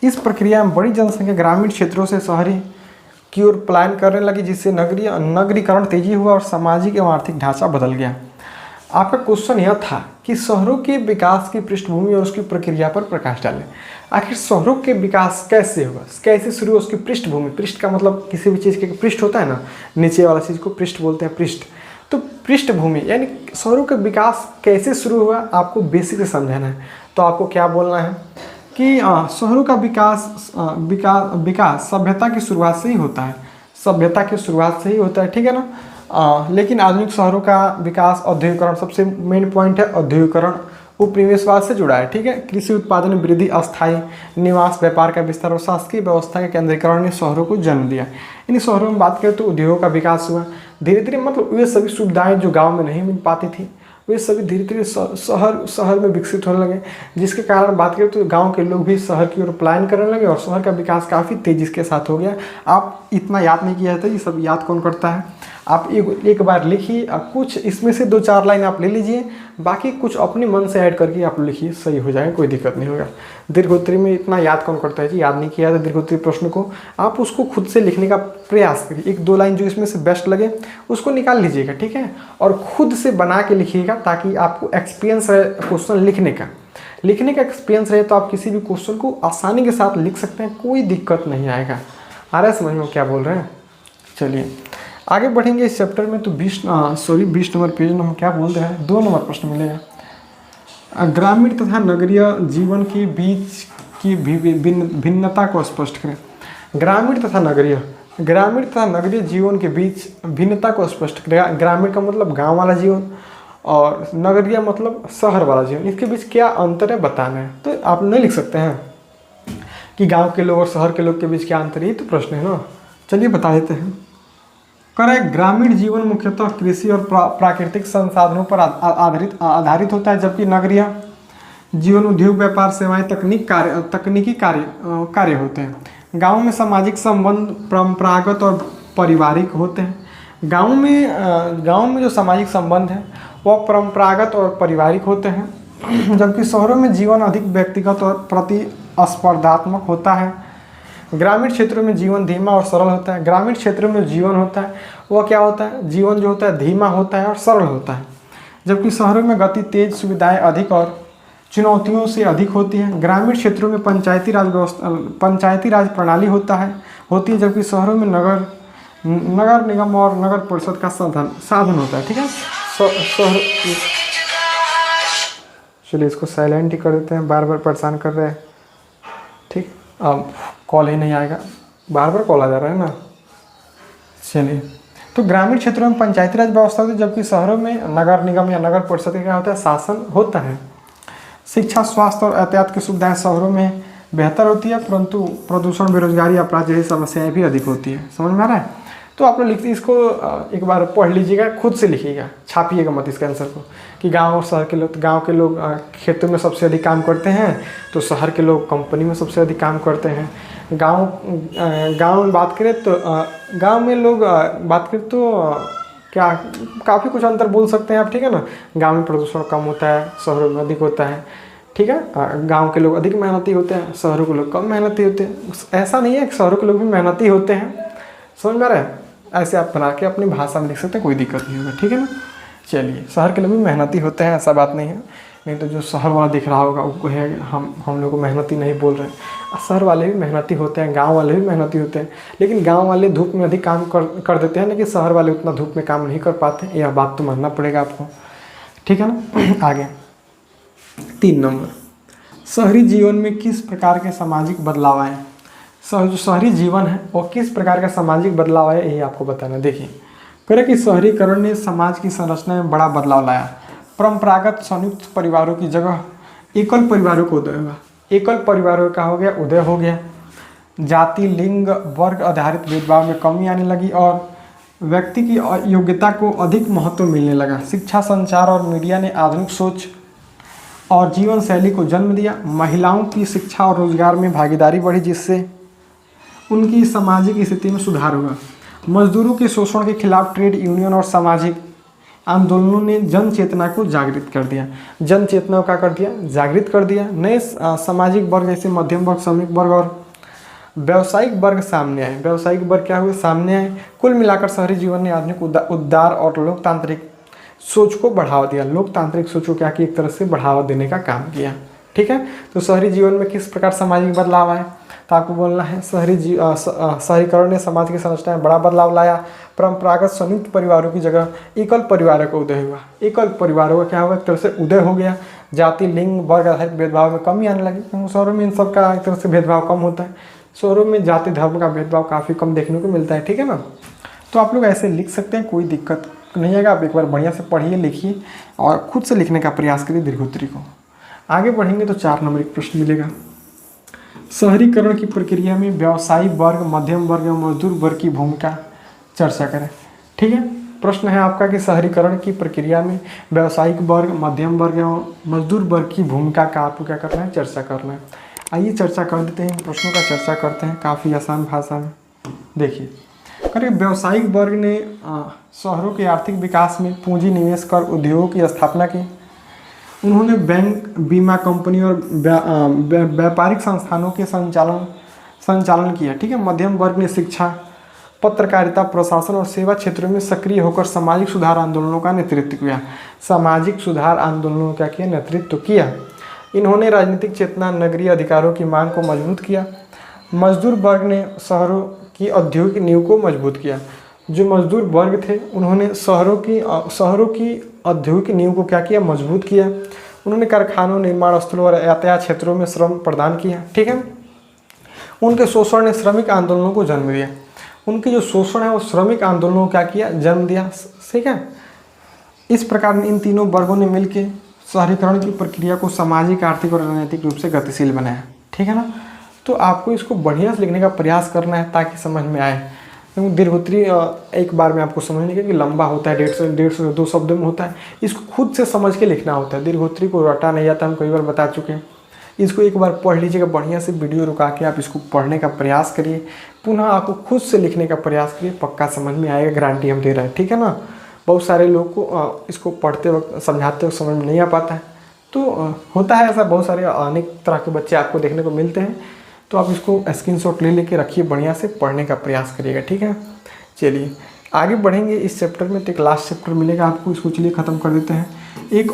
इस प्रक्रिया में बड़ी जनसंख्या ग्रामीण क्षेत्रों से शहरी की ओर पलायन करने लगी, जिससे नगरीकरण तेजी हुआ और सामाजिक एवं आर्थिक ढांचा बदल गया। आपका क्वेश्चन यह था कि शहरों के विकास की पृष्ठभूमि और उसकी प्रक्रिया पर प्रकाश डालें। आखिर शहरों के विकास कैसे होगा, कैसे शुरू हो? उसकी पृष्ठभूमि, पृष्ठ का मतलब किसी भी चीज़ के पृष्ठ होता है ना, नीचे वाला चीज़ को पृष्ठ बोलते हैं, पृष्ठ। तो पृष्ठभूमि यानी शहरों का विकास कैसे शुरू हुआ, आपको बेसिक से समझाना है। तो आपको क्या बोलना है कि शहरों का विकास सभ्यता की शुरुआत से ही होता है। सभ्यता की शुरुआत से ही होता है, ठीक है ना। लेकिन आधुनिक शहरों का विकास औद्योगिकरण, सबसे मेन पॉइंट है औद्योगिकरण, उपनिवेशवाद से जुड़ा है, ठीक है। कृषि उत्पादन में वृद्धि, अस्थायी निवास, व्यापार का विस्तार और शासकीय व्यवस्था के केंद्रीकरण ने शहरों को जन्म दिया। इन शहरों में बात करें तो उद्योगों का विकास हुआ धीरे धीरे। मतलब वे सभी सुविधाएं जो गांव में नहीं मिल पाती थी, वे सभी धीरे धीरे शहर में विकसित होने लगे, जिसके कारण बात करें तो गांव के लोग भी शहर की ओर पलायन करने लगे और शहर का विकास काफ़ी तेज़ी के साथ हो गया। आप इतना याद नहीं किया था, ये सब याद कौन करता है। आप एक बार लिखिए, कुछ इसमें से 2-4 लाइन आप ले लीजिए, बाकी कुछ अपने मन से ऐड करके आप लिखिए, सही हो जाएगा, कोई दिक्कत नहीं होगा। दीर्घोत्तरी में इतना याद कौन करता है जी, याद नहीं किया था दीर्घोत्तरी प्रश्न को। आप उसको खुद से लिखने का प्रयास करिए, 1-2 लाइन जो इसमें से बेस्ट लगे उसको निकाल लीजिएगा, ठीक है। और खुद से बना के लिखिएगा ताकि आपको एक्सपीरियंस रहे क्वेश्चन लिखने का एक्सपीरियंस रहे, तो आप किसी भी क्वेश्चन को आसानी के साथ लिख सकते हैं, कोई दिक्कत नहीं आएगा। आ रहा है समझ में क्या बोल रहे हैं। चलिए आगे बढ़ेंगे इस चैप्टर में। तो 20 नंबर पेज में हम क्या बोल रहे हैं, 2 नंबर प्रश्न मिलेगा। ग्रामीण तथा नगरीय जीवन के बीच की भिन्नता को स्पष्ट करें। ग्रामीण तथा नगरीय, ग्रामीण तथा नगरीय जीवन के बीच भिन्नता को स्पष्ट करेगा। ग्रामीण का मतलब गांव वाला जीवन और नगरीय मतलब शहर वाला जीवन, इसके बीच क्या अंतर है बताना है। तो आप नहीं लिख सकते हैं कि गांव के लोग और शहर के लोग के बीच क्या अंतर है, ये तो प्रश्न है ना। चलिए बता देते हैं। करें ग्रामीण जीवन मुख्यतः कृषि और प्राकृतिक संसाधनों पर आधारित होता है, जबकि नगरीय जीवन उद्योग, व्यापार, सेवाएं, तकनीकी कार्य होते हैं। गांव में सामाजिक संबंध परंपरागत और पारिवारिक होते हैं। गांव में जो सामाजिक संबंध है वह परंपरागत और पारिवारिक होते हैं, जबकि शहरों में जीवन अधिक व्यक्तिगत और प्रतिस्पर्धात्मक होता है। ग्रामीण क्षेत्रों में जीवन धीमा और सरल होता है। ग्रामीण क्षेत्रों में जीवन होता है वह क्या होता है, जीवन जो होता है धीमा होता है और सरल होता है, जबकि शहरों में गति तेज, सुविधाएं अधिक और चुनौतियों से अधिक होती है। ग्रामीण क्षेत्रों में पंचायती राज प्रणाली होती है, जबकि शहरों में नगर निगम और नगर परिषद का साधन होता है। ठीक है, शहर। चलिए इसको साइलेंट ही कर देते हैं, बार बार परेशान कर रहे हैं। ठीक, अब कॉल ही नहीं आएगा, बार बार कॉल आ जा रहा है ना। चलिए, तो ग्रामीण क्षेत्रों में पंचायती राज व्यवस्था होती है, जबकि शहरों में नगर निगम या नगर परिषद का क्या होता है, शासन होता है। शिक्षा, स्वास्थ्य और यातायात की सुविधाएं शहरों में बेहतर होती है, परंतु प्रदूषण, बेरोजगारी, अपराध जैसी समस्याएं भी अधिक होती है। समझ में आ रहा है? तो आप लोग लिखते, इसको एक बार पढ़ लीजिएगा, खुद से लिखिएगा, छापिएगा मत इसके आंसर को, कि गांव और शहर के लोग, गांव के लोग खेतों में सबसे अधिक काम करते हैं, तो शहर के लोग कंपनी में सबसे अधिक काम करते हैं। गांव में बात करें तो गांव में लोग बात करें तो क्या काफ़ी कुछ अंतर बोल सकते हैं आप। ठीक है ना, गांव में प्रदूषण कम होता है, शहरों में अधिक होता है। ठीक है, गांव के लोग अधिक मेहनती होते हैं, शहरों के लोग कम मेहनती होते हैं। ऐसा नहीं है कि शहरों के लोग भी मेहनती होते हैं। समझ में आ रहा है? ऐसे आप बना के अपनी भाषा में लिख सकते हैं, कोई दिक्कत नहीं होगा। ठीक है ना। चलिए, शहर के लोग भी मेहनती होते हैं, ऐसा बात नहीं है। नहीं तो जो शहर वाला दिख रहा होगा वो है हम लोग को मेहनती नहीं बोल रहे हैं। शहर वाले भी मेहनती होते हैं, गांव वाले भी मेहनती होते हैं, लेकिन गांव वाले धूप में अधिक काम कर देते हैं, लेकिन शहर वाले उतना धूप में काम नहीं कर पाते। यह बात तो मानना पड़ेगा आपको। ठीक है ना। आगे 3 नंबर, शहरी जीवन में किस प्रकार के सामाजिक बदलाव आए। जो शहरी जीवन है वो किस प्रकार का सामाजिक बदलाव है, यही आपको बताना। देखिए, करें कि शहरीकरण ने समाज की संरचना में बड़ा बदलाव लाया। परंपरागत संयुक्त परिवारों की जगह एकल परिवारों को उदय हुआ। एकल परिवारों का हो गया उदय हो गया। जाति, लिंग, वर्ग आधारित भेदभाव में कमी आने लगी और व्यक्ति की योग्यता को अधिक महत्व मिलने लगा। शिक्षा, संचार और मीडिया ने आधुनिक सोच और जीवन शैली को जन्म दिया। महिलाओं की शिक्षा और रोजगार में भागीदारी बढ़ी, जिससे उनकी सामाजिक स्थिति में सुधार हुआ। मजदूरों के शोषण के खिलाफ ट्रेड यूनियन और सामाजिक आंदोलनों ने जन चेतना को जागृत कर दिया। जन चेतना को क्या कर दिया, जागृत कर दिया। नए सामाजिक वर्ग जैसे मध्यम वर्ग, श्रमिक वर्ग और व्यावसायिक वर्ग सामने आए। व्यावसायिक वर्ग क्या हुए, सामने आए। कुल मिलाकर शहरी जीवन ने आधुनिक उदार और लोकतांत्रिक सोच को बढ़ावा दिया। लोकतांत्रिक सोच को क्या कि एक तरह से बढ़ावा देने का काम किया। ठीक है, तो शहरी जीवन में किस प्रकार सामाजिक बदलाव आए, तो आपको बोलना है शहरीकरण ने समाज की संरचना में बड़ा बदलाव लाया। परंपरागत संयुक्त परिवारों की जगह एकल परिवारों का उदय हुआ। एकल परिवारों का क्या हुआ, एक तरह से उदय हो गया। जाति, लिंग, वर्ग आधारित भेदभाव में कमी आने लगी, क्योंकि शहरों में इन सब का एक तरह से भेदभाव कम होता है। शहरों में जाति धर्म का भेदभाव काफ़ी कम देखने को मिलता है। ठीक है ना, तो आप लोग ऐसे लिख सकते हैं, कोई दिक्कत नहीं आएगा। आप एक बार बढ़िया से पढ़िए, लिखिए और खुद से लिखने का प्रयास करिए दीर्घोत्तरी को। आगे बढ़ेंगे तो 4 नंबर एक प्रश्न मिलेगा। शहरीकरण की प्रक्रिया में व्यवसायी वर्ग, मध्यम वर्ग एवं मजदूर वर्ग की भूमिका चर्चा करें। ठीक है, प्रश्न है आपका कि शहरीकरण की प्रक्रिया में व्यवसायिक वर्ग, मध्यम वर्ग एवं मजदूर वर्ग की भूमिका का आपको क्या करना है, चर्चा करना है। आइए चर्चा कर देते हैं, प्रश्नों का चर्चा करते हैं काफ़ी आसान भाषा में। देखिए, करें व्यावसायिक वर्ग ने शहरों के आर्थिक विकास में पूंजी निवेश कर उद्योगों की स्थापना की। उन्होंने बैंक, बीमा कंपनी और व्यापारिक संस्थानों के संचालन किया। ठीक है, मध्यम वर्ग ने शिक्षा, पत्रकारिता, प्रशासन और सेवा क्षेत्रों में सक्रिय होकर सामाजिक सुधार आंदोलनों का नेतृत्व किया। सामाजिक सुधार आंदोलनों का किया, नेतृत्व किया। इन्होंने राजनीतिक चेतना, नगरीय अधिकारों की मांग को मजबूत किया। मजदूर वर्ग ने शहरों की औद्योगिक नींव को मजबूत किया। जो मजदूर वर्ग थे उन्होंने शहरों की औद्योगिक नींव को क्या किया, मजबूत किया। उन्होंने कारखानों, निर्माण स्थलों और यातायात क्षेत्रों में श्रम प्रदान किया। ठीक है, उनके शोषण ने श्रमिक आंदोलनों को जन्म दिया। उनके जो शोषण है वो श्रमिक आंदोलनों को क्या किया, जन्म दिया। ठीक है, इस प्रकार इन तीनों वर्गों ने मिलकर शहरीकरण की प्रक्रिया को सामाजिक, आर्थिक और राजनीतिक रूप से गतिशील बनाया। ठीक है ना, तो आपको इसको बढ़िया से लिखने का प्रयास करना है ताकि समझ में आए। क्योंकि दीर्घोत्तरी एक बार में आपको समझने के लंबा होता है, 150 से 2 शब्दों में होता है, इसको खुद से समझ के लिखना होता है। दीर्घोत्तरी को रटा नहीं जाता, हम कई बार बता चुके हैं। इसको एक बार पढ़ लीजिएगा, बढ़िया से वीडियो रुका के आप इसको पढ़ने का प्रयास करिए, पुनः आपको खुद से लिखने का प्रयास करिए, पक्का समझ में आएगा, गारंटी हम दे रहे हैं। ठीक है ना, बहुत सारे लोग को इसको पढ़ते वक्त, समझाते वक्त समझ में नहीं आ पाता है, तो होता है ऐसा, बहुत सारे अनेक तरह के बच्चे आपको देखने को मिलते हैं। तो आप इसको स्क्रीनशॉट ले लेके रखिए, बढ़िया से पढ़ने का प्रयास करिएगा। ठीक है, चलिए आगे बढ़ेंगे इस चैप्टर में। तो एक लास्ट चैप्टर मिलेगा आपको, इसको चलिए ख़त्म कर देते हैं। एक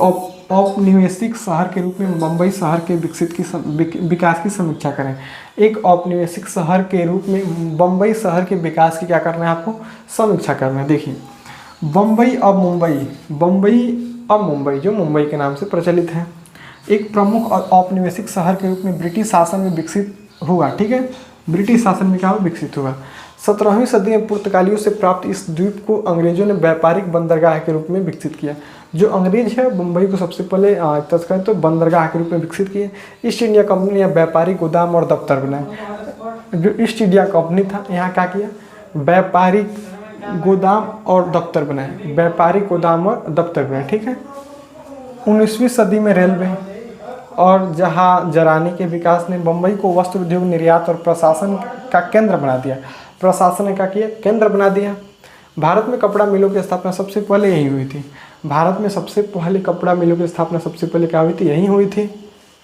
औपनिवेशिक शहर के रूप में बम्बई शहर के विकास की समीक्षा करें। एक औपनिवेशिक शहर के रूप में बम्बई शहर के विकास की क्या करना है, आपको समीक्षा करना है। देखिए, बम्बई अब मुंबई जो मुंबई के नाम से प्रचलित है, एक प्रमुख और औपनिवेशिक शहर के रूप में ब्रिटिश शासन में विकसित हुआ। ठीक है, ब्रिटिश शासन में क्या हुआ, विकसित हुआ। 17वीं सदी में पुर्तगालियों से प्राप्त इस द्वीप को अंग्रेजों ने व्यापारिक बंदरगाह के रूप में विकसित किया। जो अंग्रेज है मुंबई को सबसे पहले तस्कर तो बंदरगाह के रूप में विकसित किए। ईस्ट इंडिया कंपनी ने व्यापारिक गोदाम और दफ्तर बनाए। जो ईस्ट इंडिया कंपनी था, यहाँ क्या किया, व्यापारिक गोदाम और दफ्तर बनाए, व्यापारिक गोदाम और दफ्तर बनाए। ठीक है, 19वीं सदी में रेलवे और जहाजरानी के विकास ने बम्बई को वस्त्र उद्योग, निर्यात और प्रशासन का केंद्र बना दिया। प्रशासन ने क्या किया, केंद्र बना दिया। भारत में कपड़ा मिलों की स्थापना सबसे पहले यहीं हुई थी। भारत में सबसे पहले कपड़ा मिलों की स्थापना सबसे पहले क्या हुई थी, यहीं हुई थी।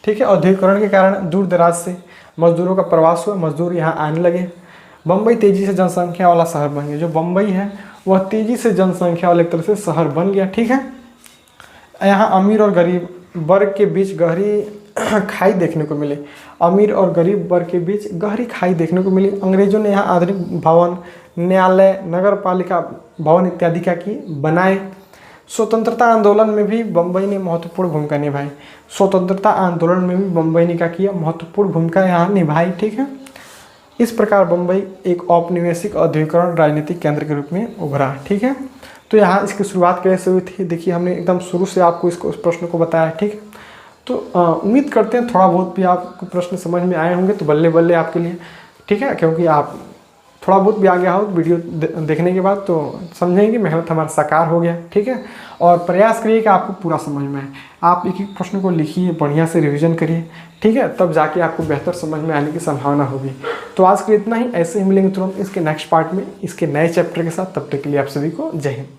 ठीक है, औद्योगिकरण के कारण दूर दराज से मजदूरों का प्रवास हुआ, मजदूर यहाँ आने लगे। बम्बई तेजी से जनसंख्या वाला शहर बन गया। जो बम्बई है वह तेजी से जनसंख्या वाले एक तरह से शहर बन गया। ठीक है, यहाँ अमीर और गरीब वर्ग के बीच गहरी खाई देखने को मिली। अमीर और गरीब वर्ग के बीच गहरी खाई देखने को मिली। अंग्रेजों ने यहाँ आधुनिक भवन, न्यायालय, नगर पालिका भवन इत्यादि क्या की, बनाए। स्वतंत्रता आंदोलन में भी बम्बई ने महत्वपूर्ण भूमिका निभाई। स्वतंत्रता आंदोलन में भी बम्बई ने क्या किया, महत्वपूर्ण भूमिका यहाँ निभाई। ठीक है, इस प्रकार बम्बई एक औपनिवेशिक औद्योगिकरण राजनीतिक केंद्र के रूप में उभरा। ठीक है, तो यहाँ इसकी शुरुआत कैसे हुई थी, देखिए हमने एकदम शुरू से आपको इसको उस प्रश्न को बताया। ठीक है, तो उम्मीद करते हैं थोड़ा बहुत भी आपको प्रश्न समझ में आए होंगे, तो बल्ले बल्ले आपके लिए। ठीक है, क्योंकि आप थोड़ा बहुत भी आ गया हो वीडियो देखने के बाद तो समझेंगे मेहनत हमारा साकार हो गया। ठीक है, और प्रयास करिए कि आपको पूरा समझ में आए। आप एक एक प्रश्न को लिखिए, बढ़िया से रिवीजन करिए। ठीक है, तब जाके आपको बेहतर समझ में आने की संभावना होगी। तो आज के लिए इतना ही, ऐसे ही मिलेंगे तुरंत इसके नेक्स्ट पार्ट में इसके नए चैप्टर के साथ। तब तक के लिए आप सभी को जय हिंद।